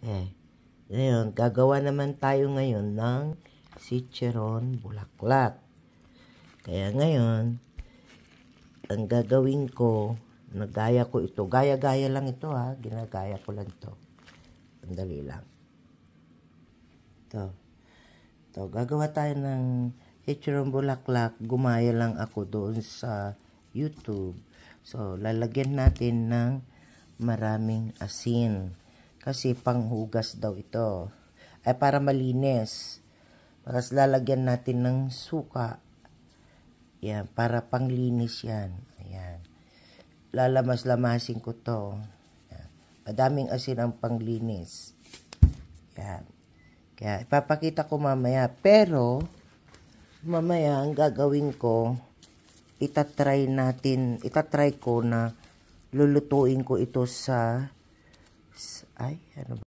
Okay. Ngayon, gagawa naman tayo ngayon ng chicharon bulaklak. Kaya ngayon, ang gagawin ko, nagaya ko ito. Gaya-gaya lang ito ha. Ginagaya ko lang ito. Sandali lang. Ito. Gagawa tayo ng chicharon bulaklak. Gumaya lang ako doon sa YouTube. So, lalagyan natin ng maraming asin. Kasi panghugas daw ito. Ay para malinis. Tapos lalagyan natin ng suka. Yan, para panglinis yan. Ayan. Lalamas-lamasin ko to. Yan. Madaming asin ang panglinis. Yan. Kaya ipapakita ko mamaya. Pero, mamaya ang gagawin ko, itatry ko na lulutuin ko ito sa ano ba?